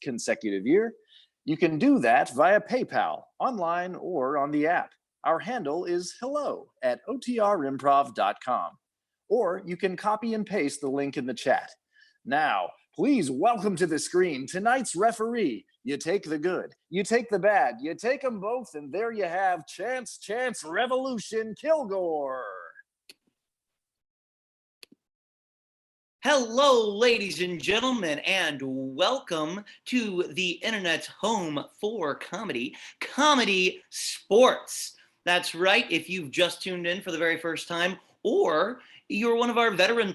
consecutive year. You can do that via PayPal, online, or on the app. Our handle is hello@otrimprov.com. Or you can copy and paste the link in the chat. Now, please welcome to the screen tonight's referee. You take the good, you take the bad, you take them both, and there you have Chance Revolution Kilgore. Hello, ladies and gentlemen, and welcome to the internet's home for comedy, Comedy Sports. That's right, if you've just tuned in for the very first time, or you're one of our veteran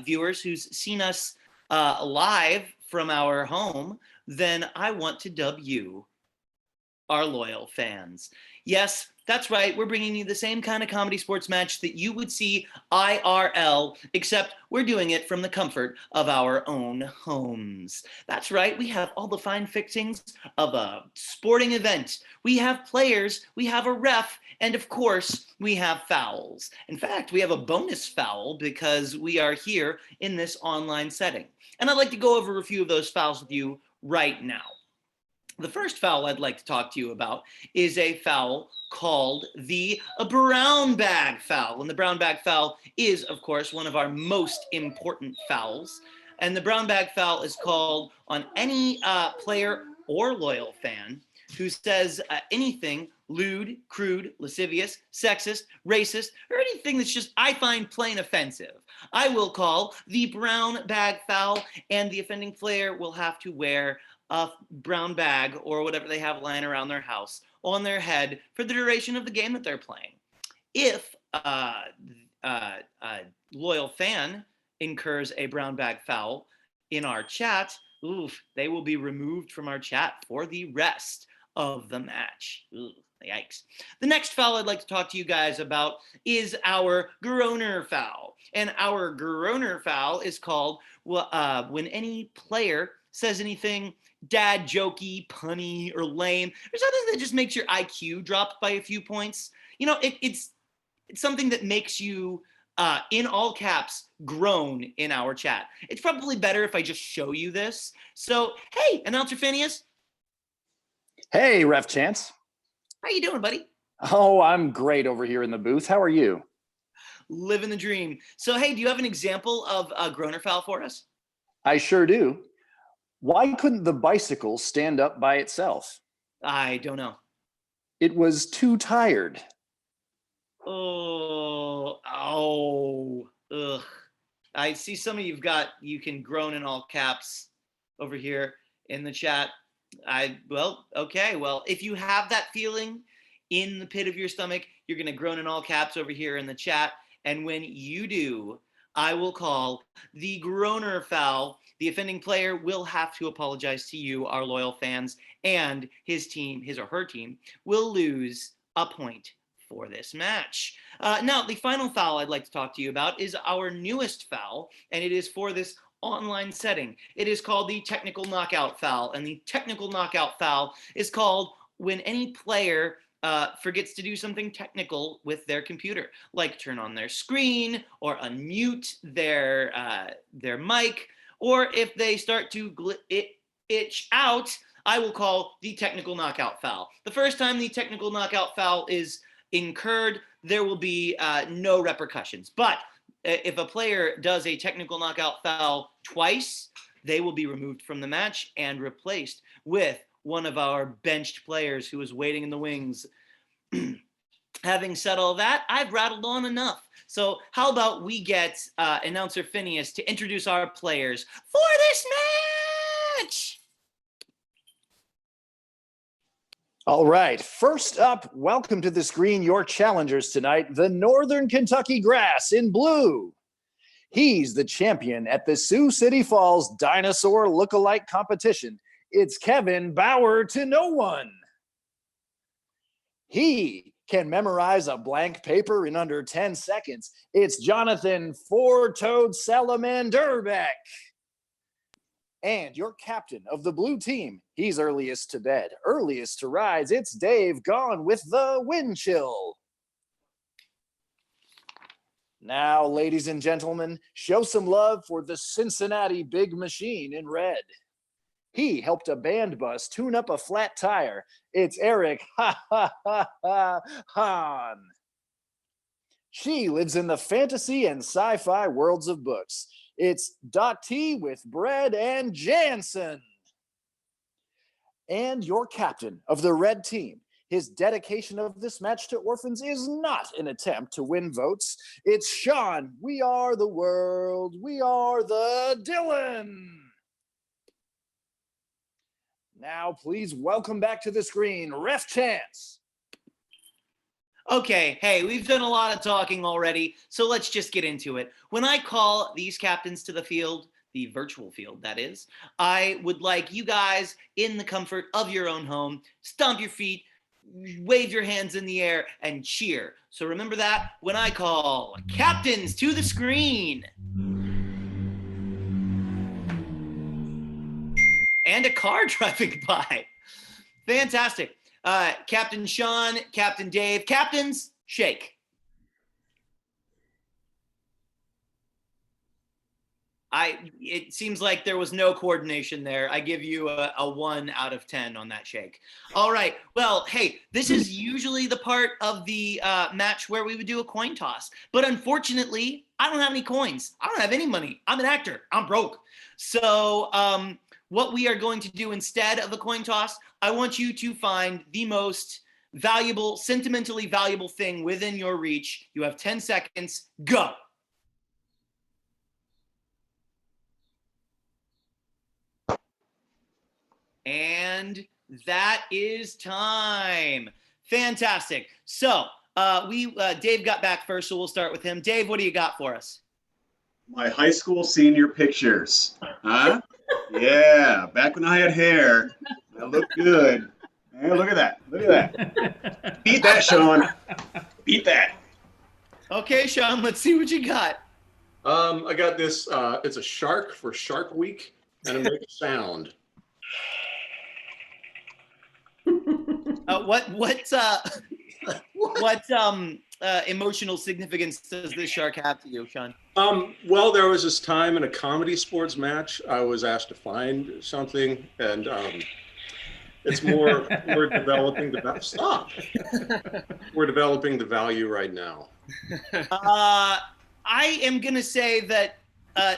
viewers who's seen us live from our home, then I want to dub you our loyal fans. Yes, that's right, we're bringing you the same kind of comedy sports match that you would see IRL, except we're doing it from the comfort of our own homes. That's right, we have all the fine fixings of a sporting event. We have players, we have a ref, and of course, we have fouls. In fact, we have a bonus foul because we are here in this online setting. And I'd like to go over a few of those fouls with you right now. The first foul I'd like to talk to you about is a foul called the brown bag foul. And the brown bag foul is, of course, one of our most important fouls. And the brown bag foul is called on any player or loyal fan who says anything lewd, crude, lascivious, sexist, racist, or anything that's just, I find, plain offensive. I will call the brown bag foul, and the offending player will have to wear a brown bag or whatever they have lying around their house on their head for the duration of the game that they're playing. If a loyal fan incurs a brown bag foul in our chat, they will be removed from our chat for the rest of the match. Yikes. The next foul I'd like to talk to you guys about is our Groner foul. And our Groner foul is called when any player says anything dad jokey, punny, or lame, or something that just makes your IQ drop by a few points. You know, it's something that makes you, in all caps, groan in our chat. It's probably better if I just show you this. So, hey, Announcer Phineas. Hey, Ref Chance. How you doing, buddy? Oh, I'm great over here in the booth. How are you? Living the dream. So, hey, do you have an example of a Groner foul for us? I sure do. Why couldn't the bicycle stand up by itself? I don't know. It was too tired. Ugh. I see some of you can groan in all caps over here in the chat. Okay. Well, if you have that feeling in the pit of your stomach, you're going to groan in all caps over here in the chat. And when you do, I will call the Groner foul. The offending player will have to apologize to you, our loyal fans, and his or her team, will lose a point for this match. Now, the final foul I'd like to talk to you about is our newest foul, and it is for this online setting. It is called the technical knockout foul, and the technical knockout foul is called when any player forgets to do something technical with their computer, like turn on their screen or unmute their mic, or if they start to itch out, I will call the technical knockout foul. The first time the technical knockout foul is incurred, there will be no repercussions. But if a player does a technical knockout foul twice, they will be removed from the match and replaced with one of our benched players who is waiting in the wings. Having said all that, I've rattled on enough. So how about we get Announcer Phineas to introduce our players for this match? All right, first up, welcome to the screen, your challengers tonight, the Northern Kentucky Grass in blue. He's the champion at the Sioux City Falls Dinosaur Lookalike Competition. It's Kevin Bauer to no one. He can memorize a blank paper in under 10 seconds. It's Jonathan Four-Toed Salamanderbeck. And your captain of the blue team, he's earliest to bed, earliest to rise. It's Dave Gone with the wind chill. Now, ladies and gentlemen, show some love for the Cincinnati Big Machine in red. He helped a band bus tune up a flat tire. It's Eric Hahn. She lives in the fantasy and sci-fi worlds of books. It's Dottie with bread and Jansen. And your captain of the red team. His dedication of this match to orphans is not an attempt to win votes. It's Sean. We are the world. We are the Dylan. Now, please welcome back to the screen, Ref Chance. Okay, hey, we've done a lot of talking already, so let's just get into it. When I call these captains to the field, the virtual field, that is, I would like you guys in the comfort of your own home, stomp your feet, wave your hands in the air, and cheer. So remember that when I call captains to the screen. And a car driving by. Fantastic. Captain Sean, Captain Dave, captains, shake. It seems like there was no coordination there. I give you a 1 out of 10 on that shake. All right. Well, hey, this is usually the part of the match where we would do a coin toss. But unfortunately, I don't have any coins. I don't have any money. I'm an actor. I'm broke. So what we are going to do instead of a coin toss, I want you to find the most valuable, sentimentally valuable thing within your reach. You have 10 seconds. Go. And that is time. Fantastic. So Dave got back first, so we'll start with him. Dave, what do you got for us? My high school senior pictures. Huh? Yeah, back when I had hair. I looked good. Hey, look at that. Look at that. Beat that, Sean. Beat that. Okay, Sean, let's see what you got. I got this. It's a shark for Shark Week, and it makes a sound. What emotional significance does this shark have to you, Sean? Well, there was this time in a comedy sports match, I was asked to find something, and it's more we're developing the stop. We're developing the value right now. I am gonna say that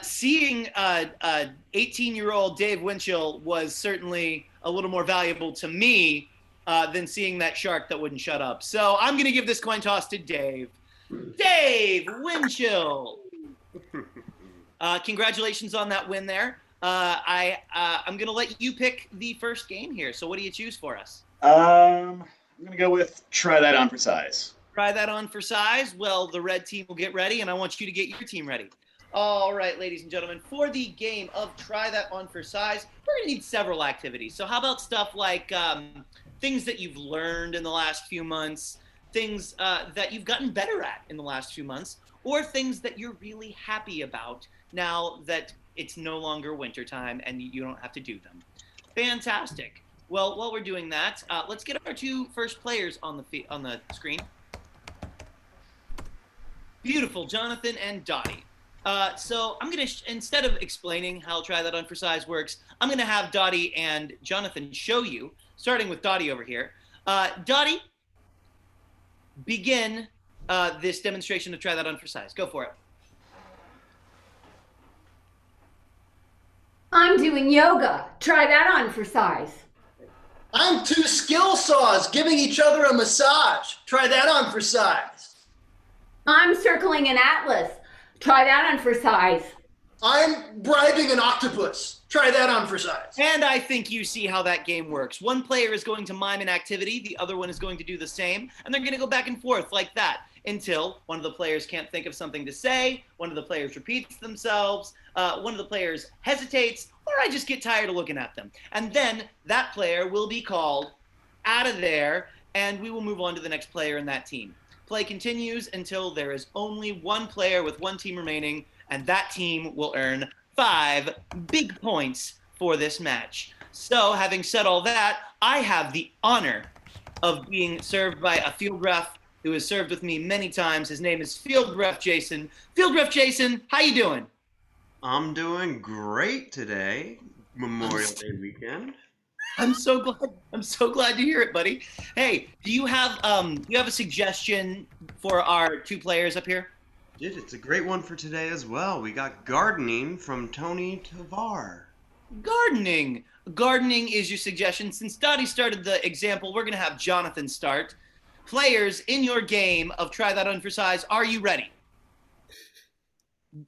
seeing 18-year-old Dave Winchell was certainly a little more valuable to me than seeing that shark that wouldn't shut up. So I'm going to give this coin toss to Dave. Dave Winchell. Congratulations on that win there. I'm going to let you pick the first game here. So what do you choose for us? I'm going to go with try that on for size. Try that on for size. Well, the red team will get ready, and I want you to get your team ready. All right, ladies and gentlemen, for the game of Try That On for Size, we're going to need several activities. So how about stuff like things that you've learned in the last few months, things that you've gotten better at in the last few months, or things that you're really happy about now that it's no longer wintertime and you don't have to do them. Fantastic. Well, while we're doing that, let's get our two first players on the screen. Beautiful, Jonathan and Dottie. So I'm going to, instead of explaining how Try That On for Size works, I'm going to have Dottie and Jonathan show you, starting with Dottie over here. Dottie, begin this demonstration of Try That On for Size. Go for it. I'm doing yoga. Try that on for size. I'm two skill saws giving each other a massage. Try that on for size. I'm circling an atlas. Try that on for size. I'm bribing an octopus. Try that on for size. And I think you see how that game works. One player is going to mime an activity, the other one is going to do the same, and they're going to go back and forth like that until one of the players can't think of something to say, one of the players repeats themselves, one of the players hesitates, or I just get tired of looking at them. And then that player will be called out of there, and we will move on to the next player in that team. Play continues until there is only one player with one team remaining, and that team will earn 5 big points for this match. So, having said all that, I have the honor of being served by a field ref who has served with me many times. His name is Field Ref Jason. Field Ref Jason, how you doing? I'm doing great today. Memorial Day weekend. I'm so glad to hear it, buddy. Hey, do you have a suggestion for our two players up here? It's a great one for today as well. We got gardening from Tony Tavar. Gardening. Gardening is your suggestion. Since Dottie started the example, we're going to have Jonathan start. Players in your game of Try That On for Size, are you ready?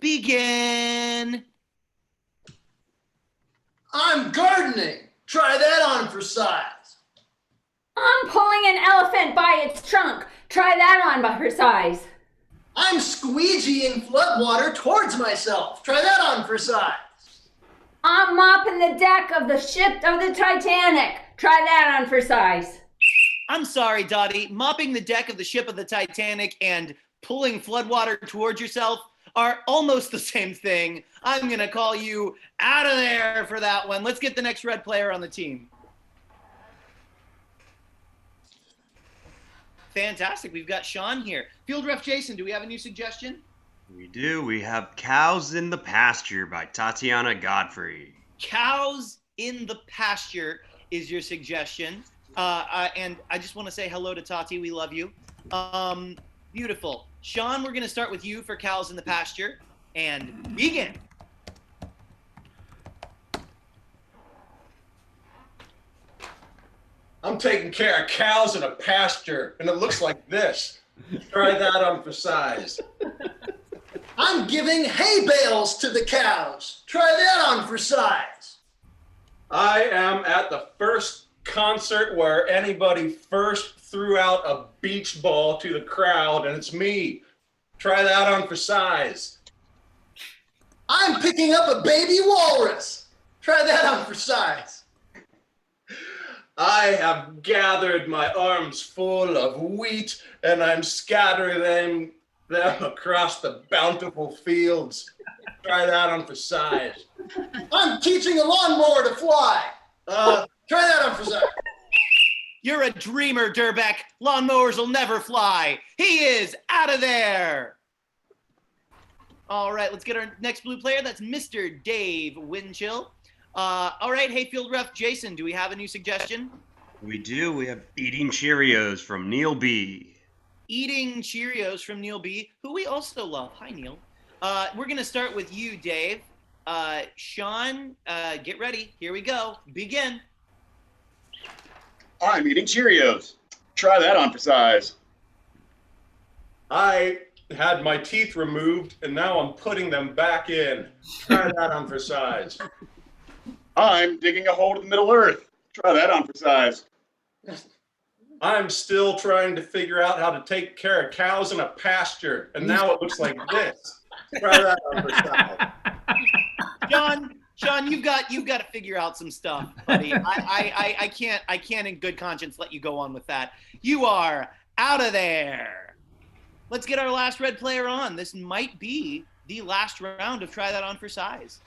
Begin. I'm gardening. Try that on for size. I'm pulling an elephant by its trunk. Try that on for size. I'm squeegeeing floodwater towards myself. Try that on for size. I'm mopping the deck of the ship of the Titanic. Try that on for size. I'm sorry, Dottie. Mopping the deck of the ship of the Titanic and pulling floodwater towards yourself are almost the same thing. I'm going to call you out of there for that one. Let's get the next red player on the team. Fantastic. We've got Sean here. Field Ref Jason, do we have a new suggestion? We do. We have Cows in the Pasture by Tatiana Godfrey. Cows in the Pasture is your suggestion. And I just want to say hello to Tati. We love you. Beautiful. Sean, we're going to start with you for Cows in the Pasture. And begin. I'm taking care of cows in a pasture, and it looks like this. Try that on for size. I'm giving hay bales to the cows. Try that on for size. I am at the first concert where anybody first threw out a beach ball to the crowd, and it's me. Try that on for size. I'm picking up a baby walrus. Try that on for size. I have gathered my arms full of wheat, and I'm scattering them across the bountiful fields. Try that on for size. I'm teaching a lawnmower to fly. Try that on for size. You're a dreamer, Durbeck. Lawnmowers will never fly. He is out of there. All right, let's get our next blue player. That's Mr. Dave Winchill. All right, hey, Field Ref Jason, do we have a new suggestion? We do. We have Eating Cheerios from Neil B. Eating Cheerios from Neil B., who we also love. Hi, Neil. We're going to start with you, Dave. Sean, get ready. Here we go. Begin. I'm eating Cheerios. Try that on for size. I had my teeth removed, and now I'm putting them back in. Try that on for size. I'm digging a hole to the Middle Earth. Try that on for size. I'm still trying to figure out how to take care of cows in a pasture, and now it looks like this. Try that on for size. Sean, you've got to figure out some stuff, buddy. I can't in good conscience let you go on with that. You are out of there. Let's get our last red player on. This might be the last round of Try That On for Size.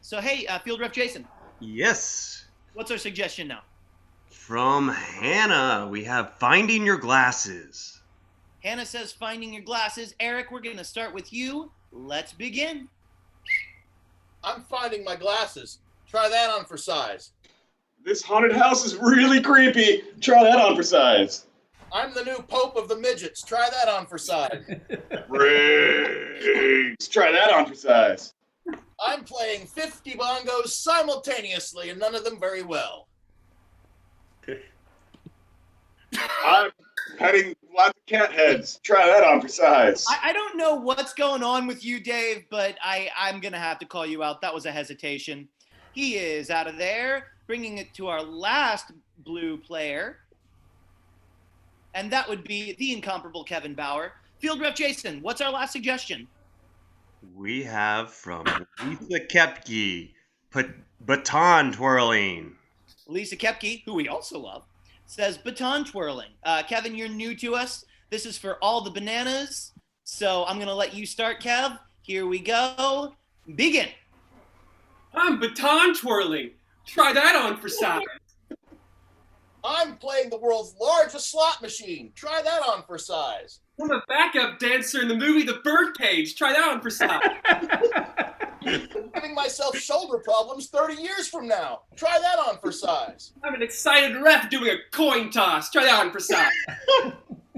So hey, Field Ref Jason. Yes. What's our suggestion now? From Hannah, we have Finding Your Glasses. Hannah says Finding Your Glasses. Eric, we're going to start with you. Let's begin. I'm finding my glasses. Try that on for size. This haunted house is really creepy. Try that on for size. I'm the new Pope of the Midgets. Try that on for size. Riggs. Try that on for size. I'm playing 50 bongos simultaneously and none of them very well. I'm petting lots of cat heads. Try that on for size. I don't know what's going on with you, Dave, but I'm going to have to call you out. That was a hesitation. He is out of there, bringing it to our last blue player. And that would be the incomparable Kevin Bauer. Field Ref Jason, what's our last suggestion? We have from Lisa Kepke, Baton Twirling. Lisa Kepke, who we also love, says baton twirling. Kevin, you're new to us. This is for all the bananas. So I'm going to let you start, Kev. Here we go. Begin. I'm baton twirling. Try that on for size. I'm playing the world's largest slot machine. Try that on for size. I'm a backup dancer in the movie The Birdcage. Try that on for size. I'm giving myself shoulder problems 30 years from now. Try that on for size. I'm an excited ref doing a coin toss. Try that on for size.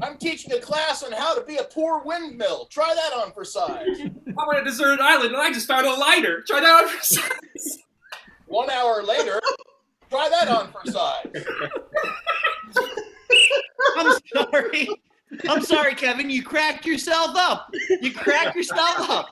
I'm teaching a class on how to be a poor windmill. Try that on for size. I'm on a deserted island and I just found a lighter. Try that on for size. 1 hour later, try that on for size. I'm sorry. I'm sorry, Kevin. You cracked yourself up. You cracked yourself up.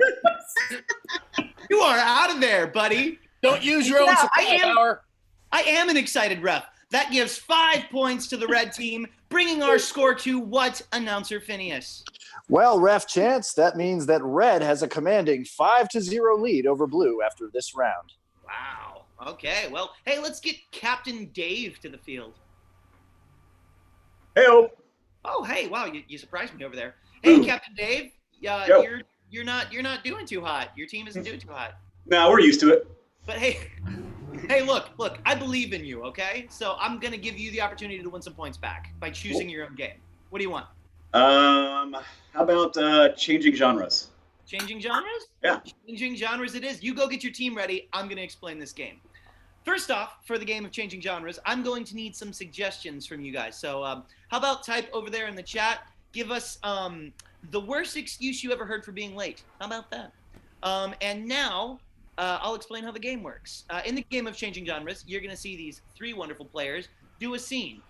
You are out of there, buddy. Don't use your own supply power. I am an excited ref. That gives 5 points to the red team, bringing our score to what, Announcer Phineas? Well, Ref Chance, that means that red has a commanding 5-0 lead over blue after this round. Wow. Okay. Well, hey, let's get Captain Dave to the field. Hey-o. Oh, hey! Wow, you surprised me over there. Hey, Captain Dave, you're not doing too hot. Your team isn't doing too hot. Nah, we're used to it. But hey, look, I believe in you. Okay, so I'm gonna give you the opportunity to win some points back by choosing your own game. What do you want? How about changing genres? Changing genres? Yeah. Changing genres it is. You go get your team ready. I'm gonna explain this game. First off, for the game of changing genres, I'm going to need some suggestions from you guys. So how about type over there in the chat, give us the worst excuse you ever heard for being late. How about that? And now I'll explain how the game works. In the game of changing genres, you're going to see these 3 wonderful players do a scene.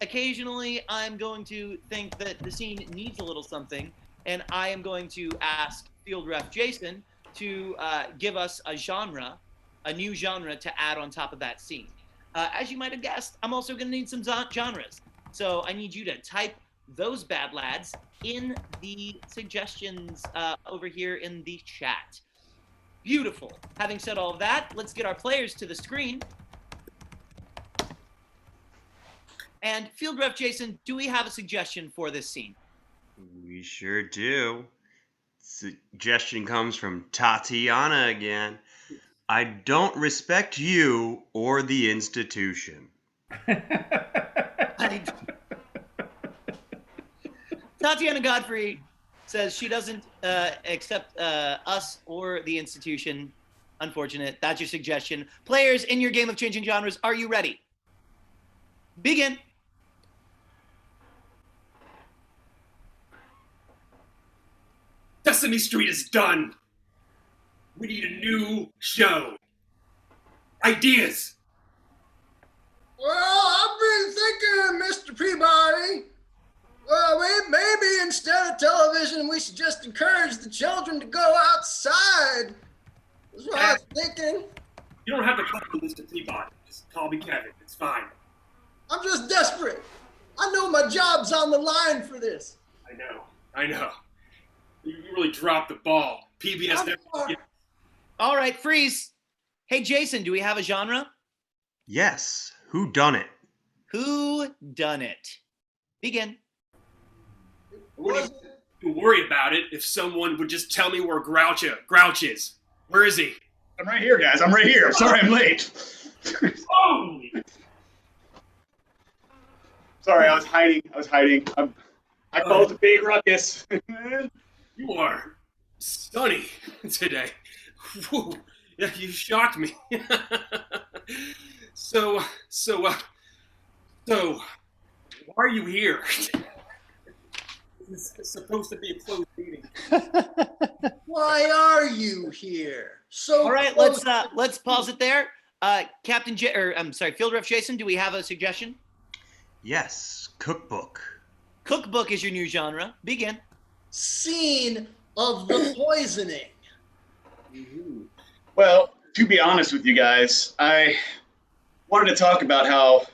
Occasionally, I'm going to think that the scene needs a little something, and I am going to ask Field Ref Jason to give us a new genre to add on top of that scene. As you might have guessed, I'm also going to need some genres. So I need you to type those bad lads in the suggestions over here in the chat. Beautiful. Having said all of that, let's get our players to the screen. And Field Ref Jason, do we have a suggestion for this scene? We sure do. Suggestion comes from Tatiana again. I don't respect you or the institution. Tatiana Godfrey says she doesn't accept us or the institution. Unfortunate. That's your suggestion. Players, in your game of changing genres, are you ready? Begin. Sesame Street is done. We need a new show. Ideas. Well, I've been thinking, Mr. Peabody. Well, maybe instead of television, we should just encourage the children to go outside. That's what I was thinking. You don't have to call me Mr. Peabody. Just call me Kevin. It's fine. I'm just desperate. I know my job's on the line for this. I know. You really dropped the ball. PBS never. All right, freeze. Hey, Jason, do we have a genre? Yes. Who done it? Who done it? Begin. Wouldn't even worry about it if someone would just tell me where Grouch is. Where is he? I'm right here, guys. I'm right here. Sorry I'm late. Holy! Sorry, I was hiding. I caused a big ruckus. You are stunning today. Whew. Yeah, you shocked me. So, why are you here? This is supposed to be a closed meeting. Why are you here? All right, let's pause it there. Field Ref Jason, do we have a suggestion? Yes. Cookbook. Cookbook is your new genre. Begin. Scene of the poisoning. Well, to be honest with you guys, I wanted to talk about how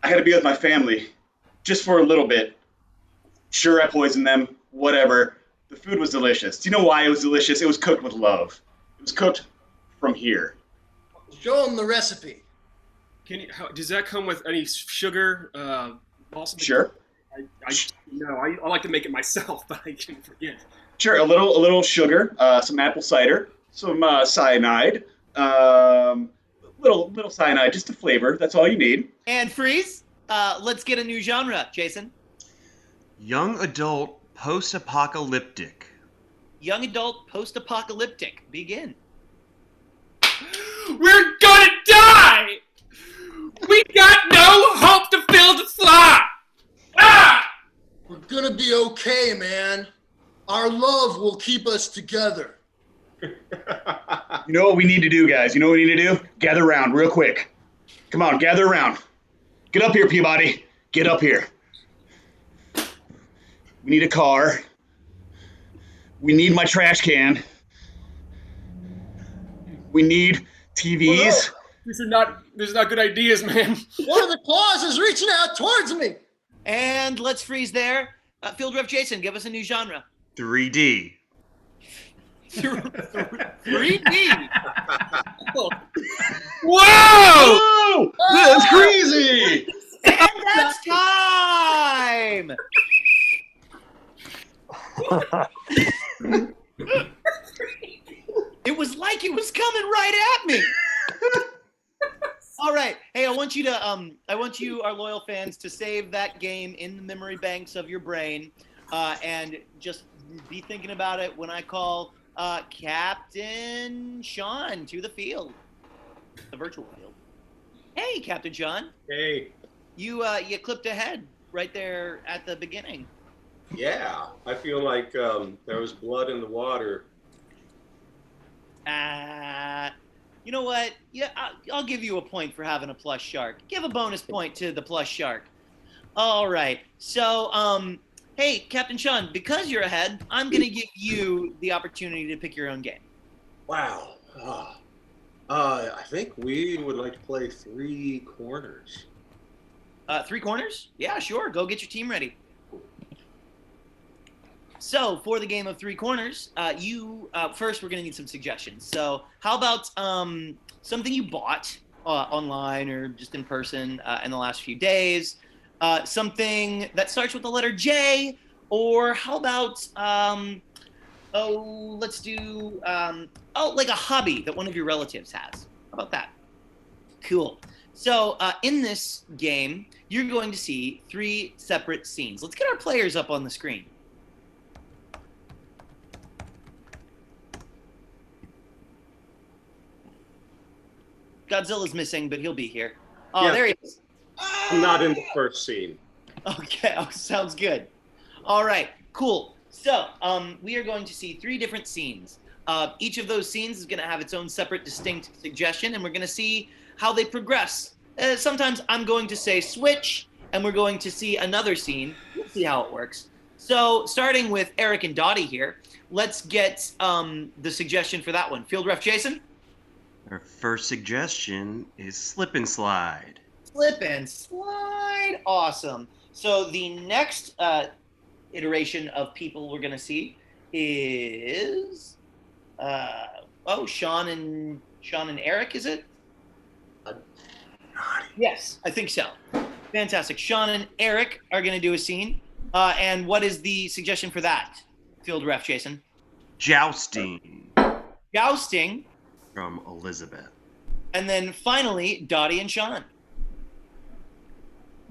I had to be with my family just for a little bit. Sure, I poisoned them, whatever. The food was delicious. Do you know why it was delicious? It was cooked with love. It was cooked from here. Show them the recipe. Does that come with any sugar? Sure. I like to make it myself, but I can forget. Sure, a little sugar, some apple cider, some cyanide, little cyanide, just to flavor. That's all you need. And freeze. Let's get a new genre, Jason. Young adult post-apocalyptic. Young adult post-apocalyptic. Begin. We're gonna die! We got no hope to fill the slot! Ah! We're gonna be okay, man. Our love will keep us together. You know what we need to do, guys? You know what we need to do? Gather around real quick. Come on, gather around. Get up here, Peabody. Get up here. We need a car. We need my trash can. We need TVs. These are not good ideas, man. One of the claws is reaching out towards me. And let's freeze there. Field Ref Jason, give us a new genre. 3D. 3D. Whoa! Whoa! That's crazy! And that's time. It was like it was coming right at me. All right. Hey, I want you, our loyal fans, to save that game in the memory banks of your brain, and just be thinking about it when I call Captain Sean to the field, the virtual field. Hey, Captain Sean. Hey. You clipped ahead right there at the beginning. Yeah, I feel like there was blood in the water. You know what? Yeah, I'll give you a point for having a plush shark. Give a bonus point to the plush shark. All right. So, hey, Captain Sean, because you're ahead, I'm going to give you the opportunity to pick your own game. Wow. I think we would like to play 3 corners. 3 corners? Yeah, sure. Go get your team ready. So for the game of 3 corners, first we're going to need some suggestions. So how about something you bought online or just in person in the last few days? Something that starts with the letter J, or how about let's do like a hobby that one of your relatives has. How about that? Cool. So in this game, you're going to see 3 separate scenes. Let's get our players up on the screen. Godzilla's missing, but he'll be here. Oh, Yeah. there he is. I'm not in the first scene. Okay, sounds good. All right, cool. So we are going to see 3 different scenes. Each of those scenes is going to have its own separate, distinct suggestion, and we're going to see how they progress. Sometimes I'm going to say switch, and we're going to see another scene. We'll see how it works. So starting with Eric and Dottie here, let's get the suggestion for that one. Field Ref Jason? Our first suggestion is slip and slide. Slip and slide. Awesome. So the next iteration of people we're going to see is Sean and Eric, is it? Yes, I think so. Fantastic. Sean and Eric are going to do a scene. And what is the suggestion for that? Field Ref Jason. Jousting. Jousting. From Elizabeth. And then finally, Dottie and Sean.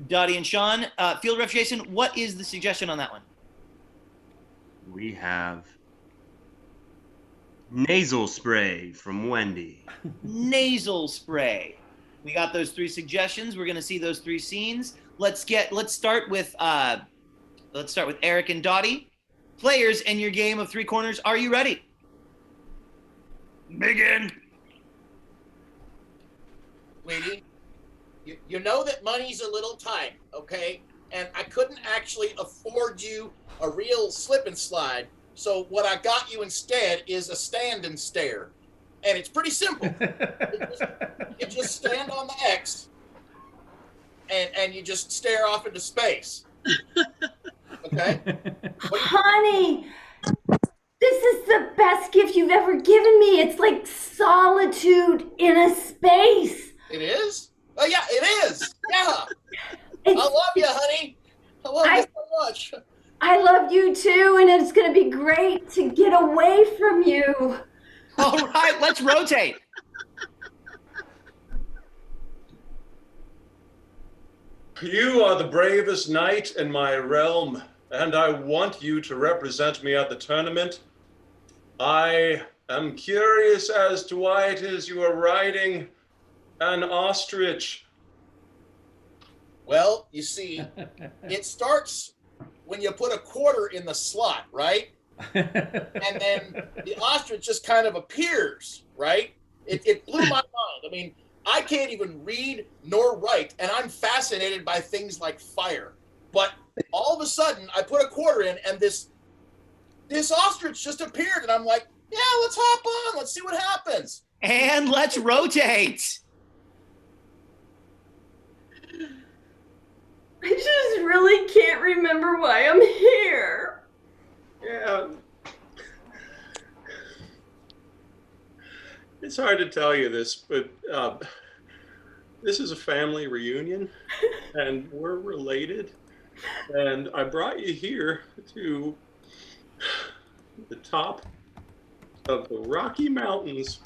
Dottie and Sean. Field Ref Jason, what is the suggestion on that one? We have nasal spray from Wendy. Nasal spray. We got those 3 suggestions. We're going to see those 3 scenes. Let's start with Eric and Dottie. Players in your game of 3 corners, are you ready? Begin. Sweetie, you know that money's a little tight, okay? And I couldn't actually afford you a real slip and slide. So what I got you instead is a stand and stare. And it's pretty simple. You just stand on the X and you just stare off into space. Okay? Honey, this is the best gift you've ever given me. It's like solitude in a space. It is? Oh, yeah, it is. Yeah. I love you, honey. I love you so much. I love you too, and it's going to be great to get away from you. All right, let's rotate. You are the bravest knight in my realm, and I want you to represent me at the tournament. I I'm curious as to why it is you are riding an ostrich. Well, you see, it starts when you put a quarter in the slot, right? And then the ostrich just kind of appears, right? It blew my mind. I mean, I can't even read nor write, and I'm fascinated by things like fire. But all of a sudden, I put a quarter in, and this ostrich just appeared, and I'm like, yeah, let's hop on. Let's see what happens. And let's rotate. I just really can't remember why I'm here. Yeah. It's hard to tell you this, but this is a family reunion, and we're related. And I brought you here to the top of the Rocky Mountains.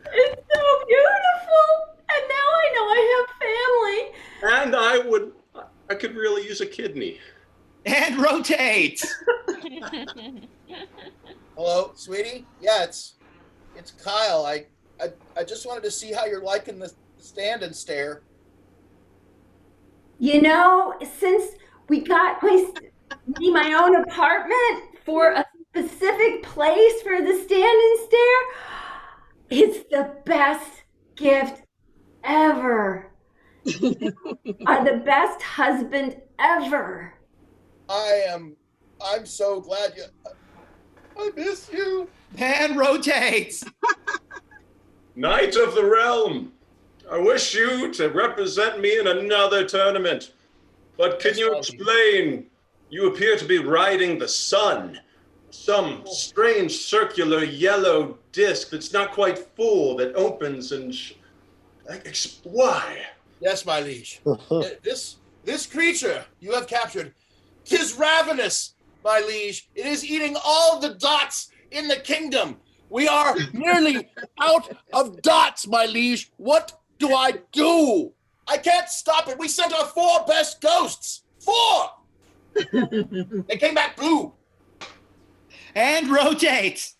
It's so beautiful. And now I know I have family. And I could really use a kidney. And rotate. Hello, sweetie? Yeah, it's Kyle. I just wanted to see how you're liking the stand and stare. You know, since we got my own apartment for a specific place for the stand and stare, it's the best gift ever. You are the best husband ever. I'm so glad you. I miss you. And rotate. Knight of the Realm, I wish you to represent me in another tournament. But can you explain? You appear to be riding the sun. Some strange circular yellow disc that's not quite full that opens and why? Yes, my liege. This creature you have captured, 'tis ravenous, my liege. It is eating all the dots in the kingdom. We are nearly out of dots, my liege. What do I do? I can't stop it. We sent our 4 best ghosts. 4! They came back blue. And rotate.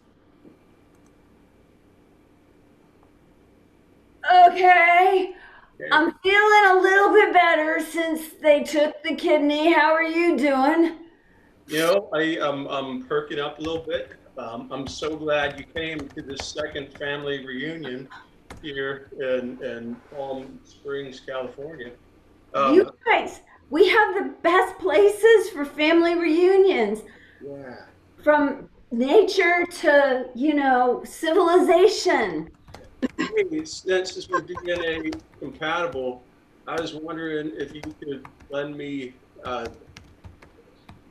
Okay. I'm feeling a little bit better since they took the kidney. How are you doing? You know, I'm perking up a little bit. I'm so glad you came to this second family reunion here in Palm Springs, California. You guys, we have the best places for family reunions. Yeah. From nature to, civilization. Hey, since we're DNA compatible, I was wondering if you could lend me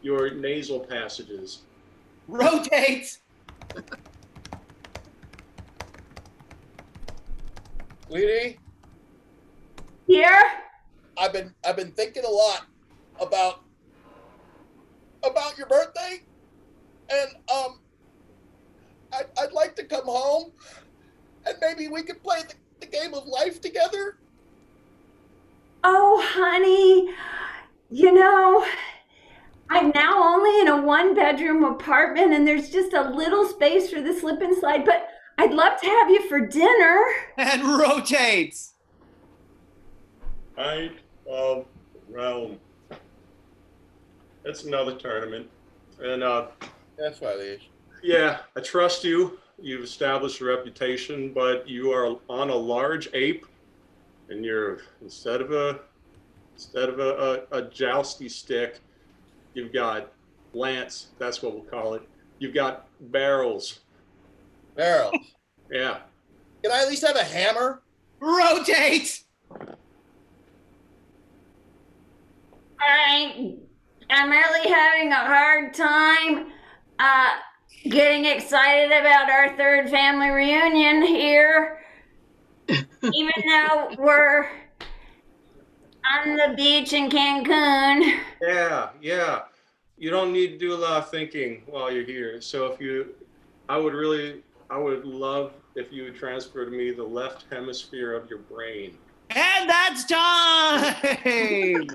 your nasal passages. Rotate. Sweetie, Here? I've been thinking a lot about your birthday, and I'd like to come home, and maybe we could play the game of life together. Oh, honey, I'm now only in a 1-bedroom apartment and there's just a little space for the slip and slide, but I'd love to have you for dinner. And rotate. Knight of the Realm. That's another tournament. And That's why, Liege. yeah, I trust you. You've established a reputation, but you are on a large ape, and you're instead of a jousty stick, you've got lance. That's what we'll call it. You've got barrels. Barrels. Yeah. Can I at least have a hammer? Rotate. I'm really having a hard time getting excited about our 3rd family reunion here. Even though we're on the beach in Cancun. Yeah. You don't need to do a lot of thinking while you're here. So I would love if you would transfer to me the left hemisphere of your brain. And that's time.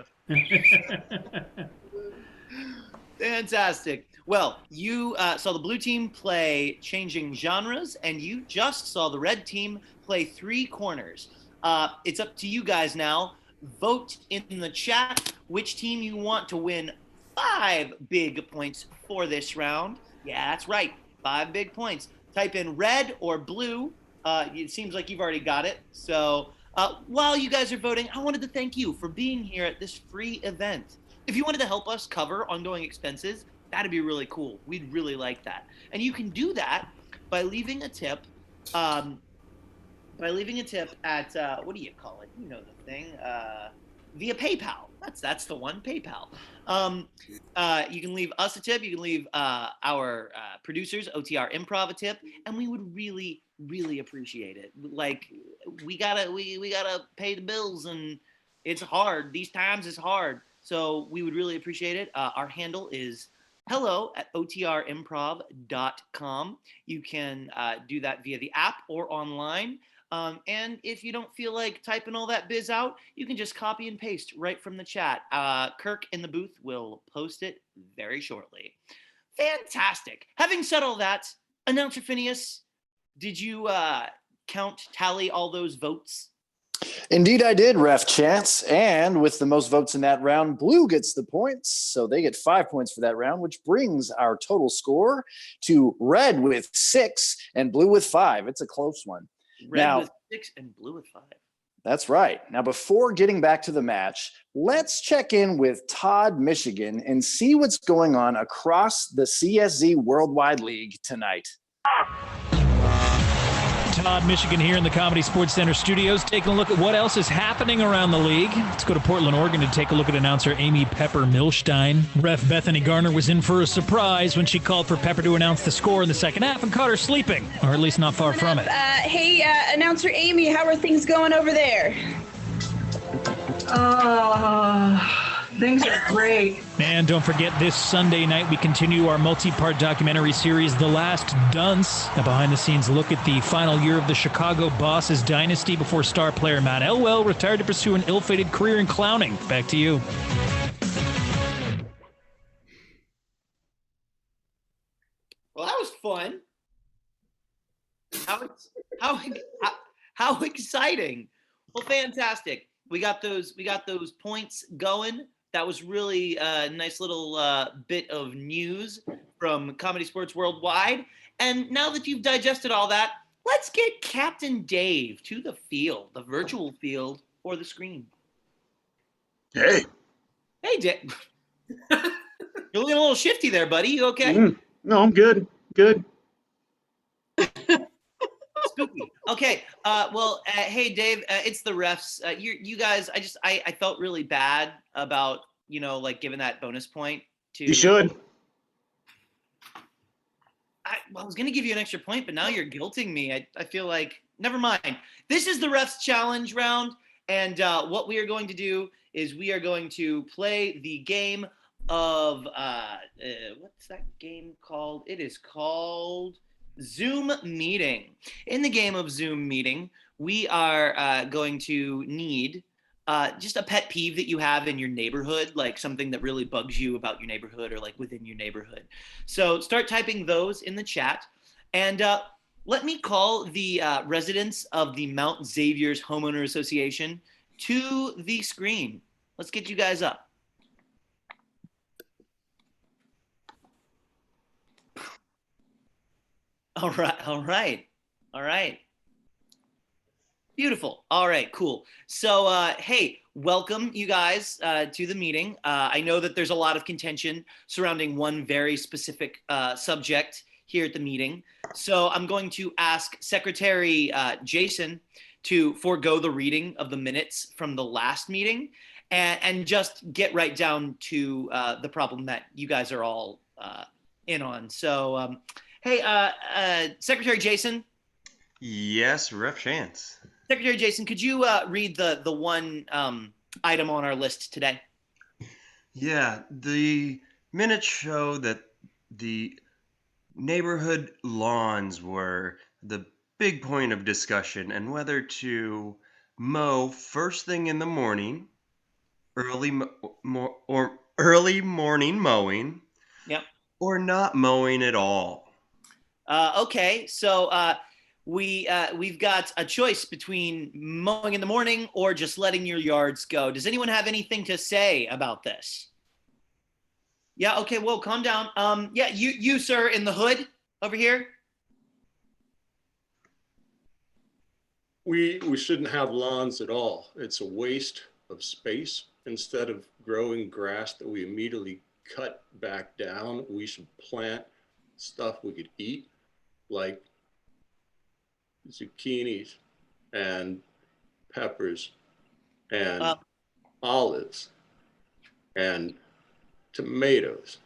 Fantastic. Well, you saw the blue team play changing genres, and you just saw the red team play three corners. It's up to you guys now. Vote in the chat which team you want to win 5 big points for this round. Yeah, that's right, 5 big points. Type in red or blue. It seems like you've already got it. So while you guys are voting, I wanted to thank you for being here at this free event. If you wanted to help us cover ongoing expenses, that'd be really cool. We'd really like that. And you can do that by leaving a tip. At what do you call it? You know the thing. Via PayPal. That's the one, PayPal. You can leave us a tip. You can leave our producers, OTR Improv, a tip, and we would really, really appreciate it. Like we gotta pay the bills, and it's hard. These times is hard, so we would really appreciate it. Our handle is hello@otrimprov.com. You can do that via the app or online. And if you don't feel like typing all that biz out, you can just copy and paste right from the chat. Kirk in the booth will post it very shortly. Fantastic. Having said all that, Announcer Phineas, did you tally all those votes? Indeed, I did, Ref Chance. And with the most votes in that round, blue gets the points. So they get 5 points for that round, which brings our total score to red with 6 and blue with 5. It's a close one. Red with 6 and blue with 5. That's right. Now, before getting back to the match, let's check in with Todd, Michigan, and see what's going on across the CSZ Worldwide League tonight. Todd, Michigan here in the Comedy Sports Center studios, taking a look at what else is happening around the league. Let's go to Portland, Oregon to take a look at announcer Amy Pepper Milstein. Ref Bethany Garner was in for a surprise when she called for Pepper to announce the score in the second half and caught her sleeping, or at least not far from it. Hey, announcer Amy, how are things going over there? Things are great. And don't forget, this Sunday night, we continue our multi-part documentary series, The Last Dunce, a behind-the-scenes look at the final year of the Chicago Bosses dynasty before star player Matt Elwell retired to pursue an ill-fated career in clowning. Back to you. Well, that was fun. How exciting! Well, fantastic. We got those points going. That was really a nice little bit of news from Comedy Sports Worldwide. And now that you've digested all that, let's get Captain Dave to the field, the virtual field, or the screen. Hey. Hey, Dave. You're looking a little shifty there, buddy. You okay? No, I'm good. Good. Spooky. Okay. Hey, Dave. It's the refs. You guys. I felt really bad about giving that bonus point to. You should. I was gonna give you an extra point, but now you're guilting me. I feel like never mind. This is the refs challenge round, and what we are going to do is we are going to play the game of what's that game called? It is called Zoom Meeting. In the game of Zoom Meeting, we are going to need just a pet peeve that you have in your neighborhood, like something that really bugs you about your neighborhood or like within your neighborhood. So start typing those in the chat, and let me call the residents of the Mount Xavier's Homeowner Association to the screen. Let's get you guys up. All right. Beautiful. All right, cool. So, hey, welcome you guys to the meeting. I know that there's a lot of contention surrounding one very specific subject here at the meeting. So I'm going to ask Secretary Jason to forego the reading of the minutes from the last meeting and just get right down to the problem that you guys are all in on. So, hey, Secretary Jason. Yes, Ref Chance. Secretary Jason, could you read the one item on our list today? Yeah, the minutes show that the neighborhood lawns were the big point of discussion, and whether to mow first thing in the morning, early morning mowing, yep, or not mowing at all. Okay, so we've got a choice between mowing in the morning or just letting your yards go. Does anyone have anything to say about this? Yeah, okay, whoa, calm down. Yeah, you sir, in the hood over here. We shouldn't have lawns at all. It's a waste of space. Instead of growing grass that we immediately cut back down, we should plant stuff we could eat, like zucchinis and peppers and olives and tomatoes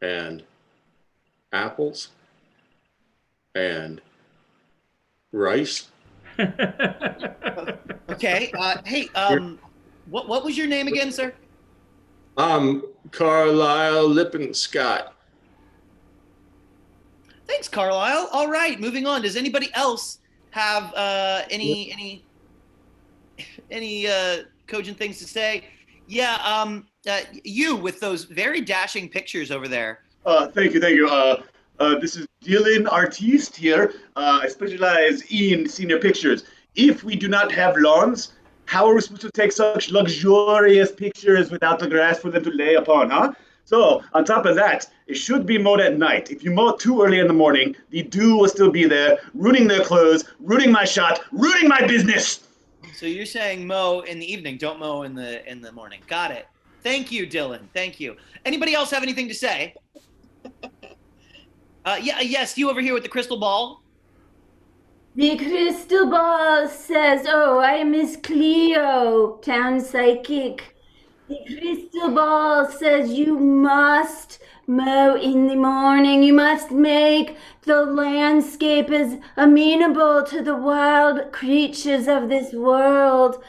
and apples and rice. Okay. Hey, what was your name again, sir? I'm Carlisle Lippenscott. Thanks, Carlisle. All right, moving on. Does anybody else have any cogent things to say? Yeah, you with those very dashing pictures over there. Thank you. This is Dylan Artiste here. I specialize in senior pictures. If we do not have lawns, how are we supposed to take such luxurious pictures without the grass for them to lay upon, huh? So, on top of that, it should be mowed at night. If you mow it too early in the morning, the dew will still be there, ruining their clothes, ruining my shot, ruining my business. So you're saying mow in the evening, don't mow in the morning. Got it. Thank you, Dylan. Thank you. Anybody else have anything to say? Yes, you over here with the crystal ball. The crystal ball says, oh, I am Miss Cleo, town psychic. The crystal ball says you must mow in the morning. You must make the landscape as amenable to the wild creatures of this world,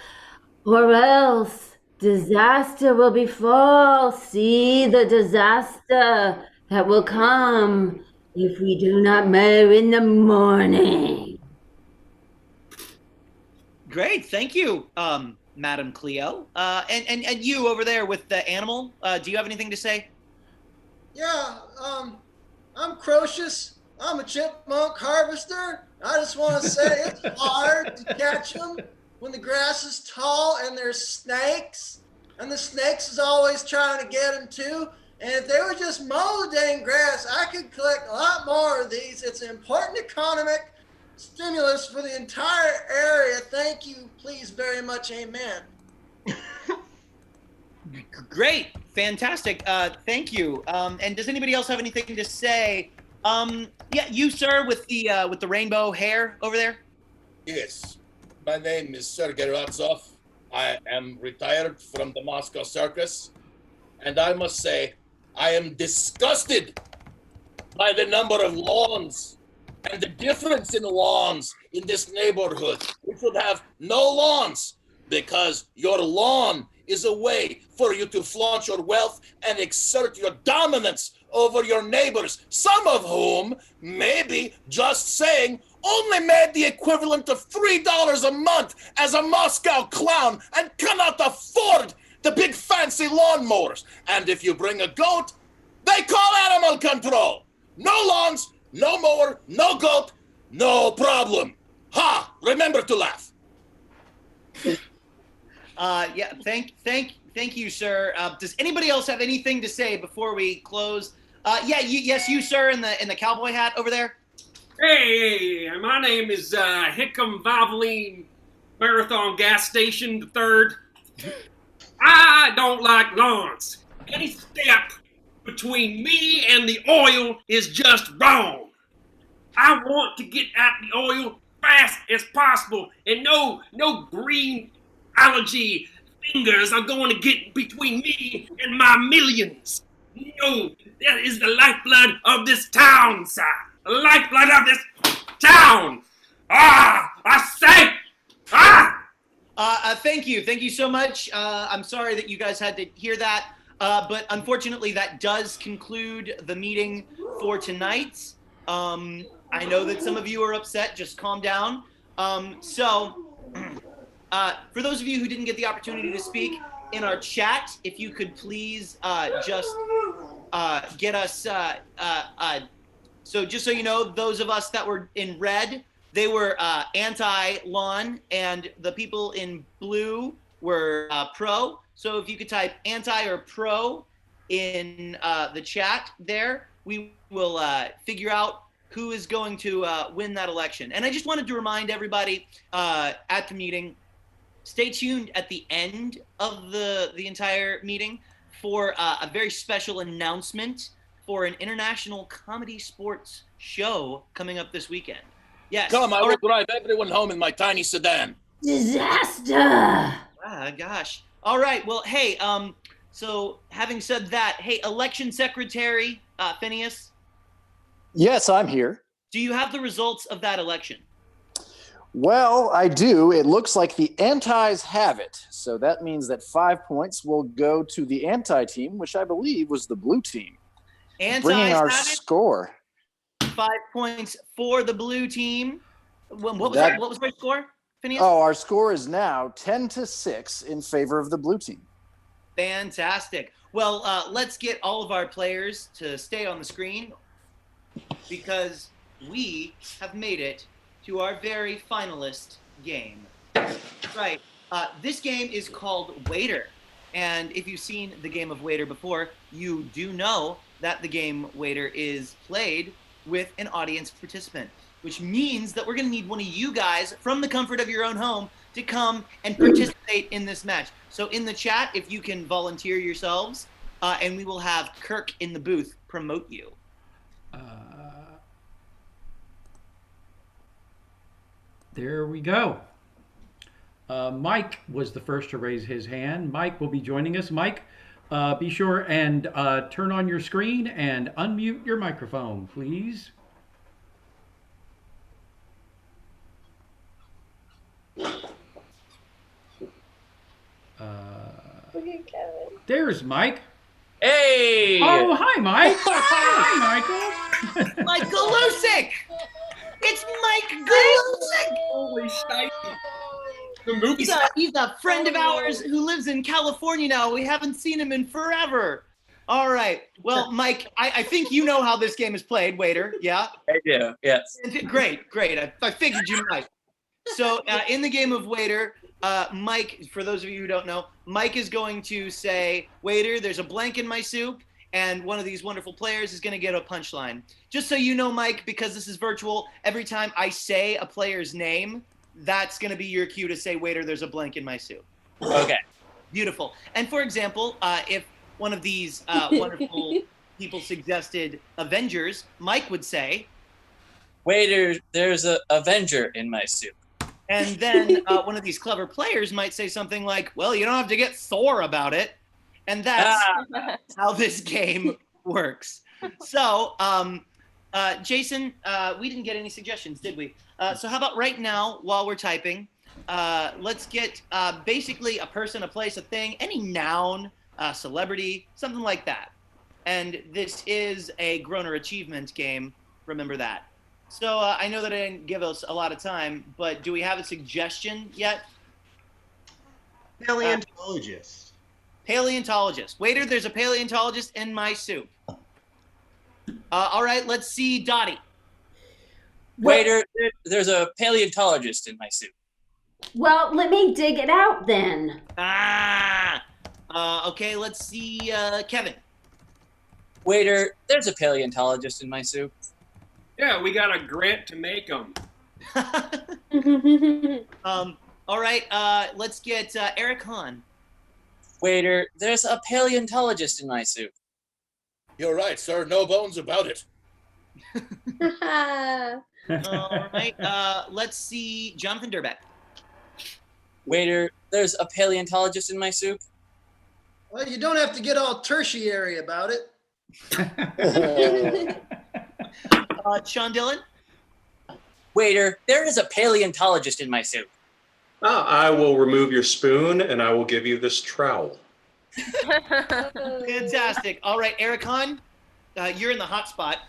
or else disaster will befall. See the disaster that will come if we do not mow in the morning. Great, thank you, Madam Cleo. And you over there with the animal, do you have anything to say? Yeah, I'm Crocious. I'm a chipmunk harvester. I just want to say it's hard to catch them when the grass is tall and there's snakes. And the snakes is always trying to get them too. And if they would just mow the dang grass, I could collect a lot more of these. It's an important economic stimulus for the entire area. Thank you, please, very much, amen. Great, fantastic, thank you. And does anybody else have anything to say? Yeah, you sir with the rainbow hair over there. Yes, my name is Sergei Razov. I am retired from the Moscow Circus, and I must say, I am disgusted by the number of lawns and the difference in lawns in this neighborhood. We should have no lawns because your lawn is a way for you to flaunt your wealth and exert your dominance over your neighbors, some of whom, maybe just saying, only made the equivalent of $3 a month as a Moscow clown and cannot afford the big fancy lawnmowers. And if you bring a goat, they call animal control. No lawns, no mower, no goat, no problem. Ha! Remember to laugh. Yeah, thank you, sir. Does anybody else have anything to say before we close? Yeah, yes, you, sir, in the cowboy hat over there. Hey, my name is Hickam Valvoline Marathon Gas Station the Third. I don't like lawns. Any step between me and the oil is just wrong. I want to get at the oil fast as possible, and no green algae fingers are going to get between me and my millions. No, that is the lifeblood of this town, sir. The lifeblood of this town. I say, Thank you so much. I'm sorry that you guys had to hear that, but unfortunately that does conclude the meeting for tonight. I know that some of you are upset, just calm down. So for those of you who didn't get the opportunity to speak in our chat, if you could please just get us. So just so you know, those of us that were in red, they were anti-lawn, and the people in blue were pro. So if you could type anti or pro in the chat there, we will figure out who is going to win that election. And I just wanted to remind everybody at the meeting, stay tuned at the end of the entire meeting for a very special announcement for an international comedy sports show coming up this weekend. Yes. Come, I will drive everyone home in my tiny sedan. Disaster! Gosh. All right. Well, hey, so having said that, hey, election secretary, Phineas. Yes, I'm here. Do you have the results of that election? Well, I do. It looks like the antis have it. So that means that 5 points will go to the anti-team, which I believe was the blue team. Bringing our score. 5 points for the blue team. What was that? What was our score, Phineas? Oh, our score is now 10-6 in favor of the blue team. Fantastic. Well, let's get all of our players to stay on the screen because we have made it to our very finalist game. Right. This game is called Waiter. And if you've seen the game of Waiter before, you do know that the game Waiter is played with an audience participant, which means that we're going to need one of you guys from the comfort of your own home to come and participate in this match. So in the chat, if you can volunteer yourselves, and we will have Kirk in the booth promote you. There we go. Mike was the first to raise his hand. Mike will be joining us. Mike, be sure and turn on your screen and unmute your microphone, please. There's Mike. Hey! Oh, hi, Mike. Hi, Michael. Mike Galusic! It's Mike Galusic! Holy shite. The movie he's a friend of ours who lives in California now. We haven't seen him in forever. All right. Well, Mike, I think you know how this game is played, Waiter. Yeah? I do, yes. Great. I figured you might. So in the game of Waiter, Mike, for those of you who don't know, Mike is going to say, Waiter, there's a blank in my soup, and one of these wonderful players is going to get a punchline. Just so you know, Mike, because this is virtual, every time I say a player's name, that's going to be your cue to say, Waiter, there's a blank in my soup. Okay. Beautiful. And for example, if one of these wonderful people suggested Avengers, Mike would say, Waiter, there's a Avenger in my soup. And then one of these clever players might say something like, well, you don't have to get Thor about it. And that's how this game works. So, Jason, we didn't get any suggestions, did we? So how about right now, while we're typing, let's get basically a person, a place, a thing, any noun, celebrity, something like that. And this is a Groner Achievement game. Remember that. So I know that I didn't give us a lot of time, but do we have a suggestion yet? Paleontologist. Paleontologist. Waiter, there's a paleontologist in my soup. All right, let's see Dottie. Waiter, there's a paleontologist in my soup. Well, let me dig it out then. Okay, let's see Kevin. Waiter, there's a paleontologist in my soup. Yeah, we got a grant to make them. All right, let's get Eric Hahn. Waiter, there's a paleontologist in my soup. You're right, sir. No bones about it. All right, let's see Jonathan Durbeck. Waiter, there's a paleontologist in my soup. Well, you don't have to get all tertiary about it. Sean Dillon. Waiter, there is a paleontologist in my soup. I will remove your spoon and I will give you this trowel. Fantastic. All right, Eric Hahn, you're in the hot spot.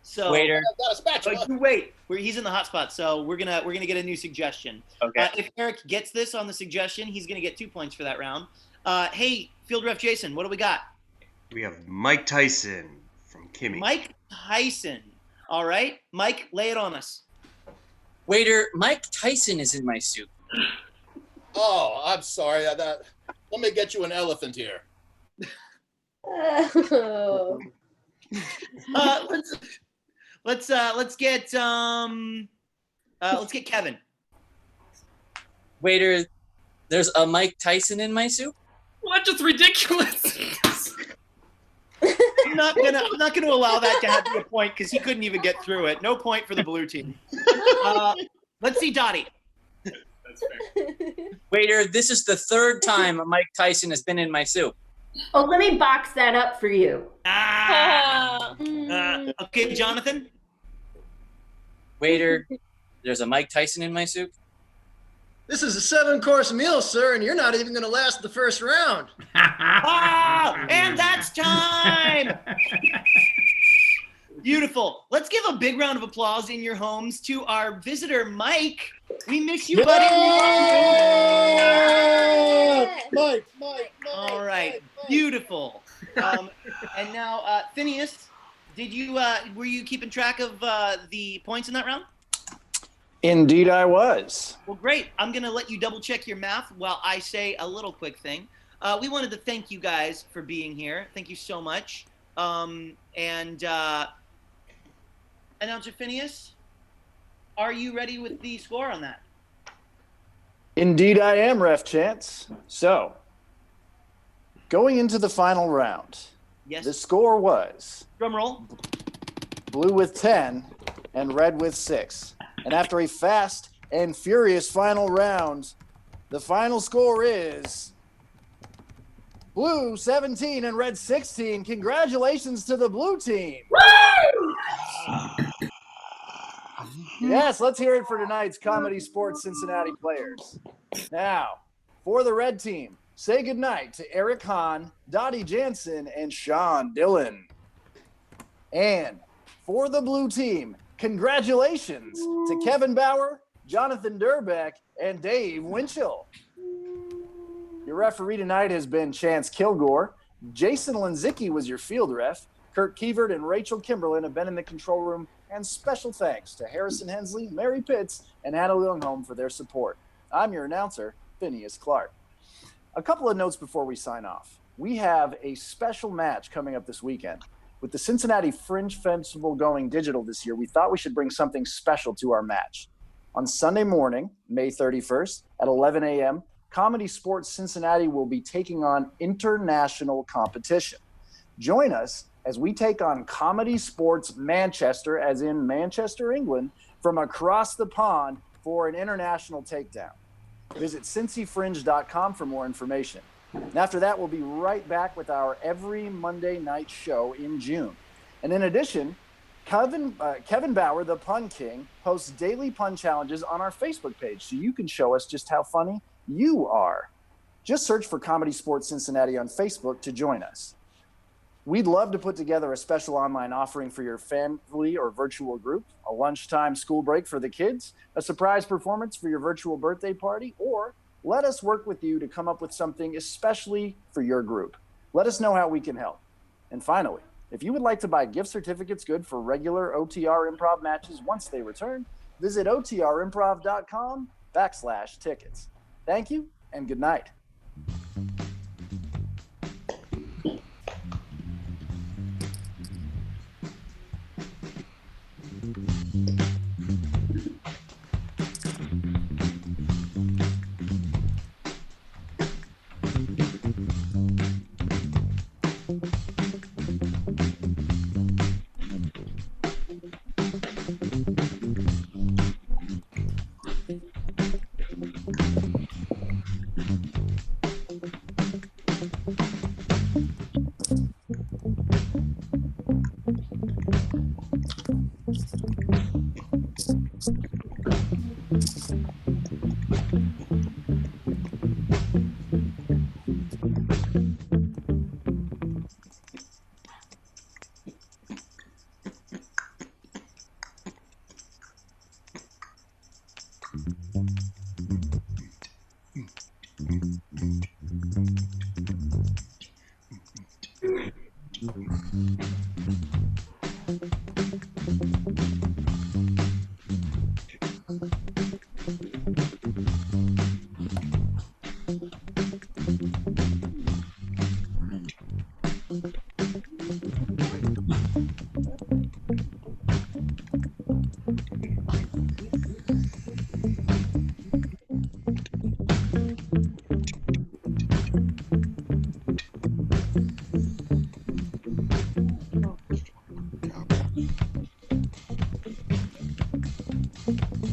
So Waiter. I've got a spatula. You wait. He's in the hot spot, so we're gonna get a new suggestion. Okay. If Eric gets this on the suggestion, he's gonna get 2 points for that round. Hey, field ref Jason, what do we got? We have Mike Tyson from Kimmy. Mike Tyson. All right, Mike, lay it on us. Waiter, Mike Tyson is in my soup. Oh, I'm sorry. Let me get you an elephant here. Let's get Kevin. Waiter, there's a Mike Tyson in my soup? Well, that's just ridiculous. I'm not gonna allow that to have be a point because he couldn't even get through it. No point for the blue team. Let's see Dottie. That's fair. Waiter, this is the third time Mike Tyson has been in my soup. Oh, let me box that up for you. Okay, Jonathan. Waiter, there's a Mike Tyson in my soup? This is a 7-course meal, sir, and you're not even going to last the first round. And that's time. Beautiful. Let's give a big round of applause in your homes to our visitor, Mike. We miss you, buddy. Mike. All right. Beautiful. And now, Phineas, were you keeping track of the points in that round? Indeed, I was. Well, great. I'm going to let you double check your math while I say a little quick thing. We wanted to thank you guys for being here. Thank you so much. Announcer Phineas, are you ready with the score on that? Indeed, I am, Ref Chance. So, going into the final round, yes. The score was drum roll. Blue with 10 and red with 6. And after a fast and furious final round, the final score is Blue 17 and red 16. Congratulations to the blue team. Woo! Yes, let's hear it for tonight's Comedy Sports Cincinnati players. Now, for the red team, say goodnight to Eric Hahn, Dottie Jansen, and Sean Dillon. And for the blue team, congratulations to Kevin Bauer, Jonathan Durbeck, and Dave Winchell. Your referee tonight has been Chance Kilgore. Jason Lanzicki was your field ref. Kurt Kievert and Rachel Kimberlin have been in the control room. And special thanks to Harrison Hensley, Mary Pitts, and Anna Lillenholm for their support. I'm your announcer, Phineas Clark. A couple of notes before we sign off. We have a special match coming up this weekend. With the Cincinnati Fringe Festival going digital this year, we thought we should bring something special to our match. On Sunday morning, May 31st at 11 a.m., Comedy Sports Cincinnati will be taking on international competition. Join us as we take on Comedy Sports Manchester, as in Manchester, England, from across the pond for an international takedown. Visit cincyfringe.com for more information. And after that, we'll be right back with our every Monday night show in June. And in addition, Kevin Bauer, the Pun King, hosts daily pun challenges on our Facebook page, so you can show us just how funny you are. Just search for Comedy Sports Cincinnati on Facebook to join us. We'd love to put together a special online offering for your family or virtual group, a lunchtime school break for the kids, a surprise performance for your virtual birthday party, or let us work with you to come up with something especially for your group. Let us know how we can help. And finally, if you would like to buy gift certificates good for regular OTR Improv matches once they return, visit otrimprov.com/tickets. Thank you and good night.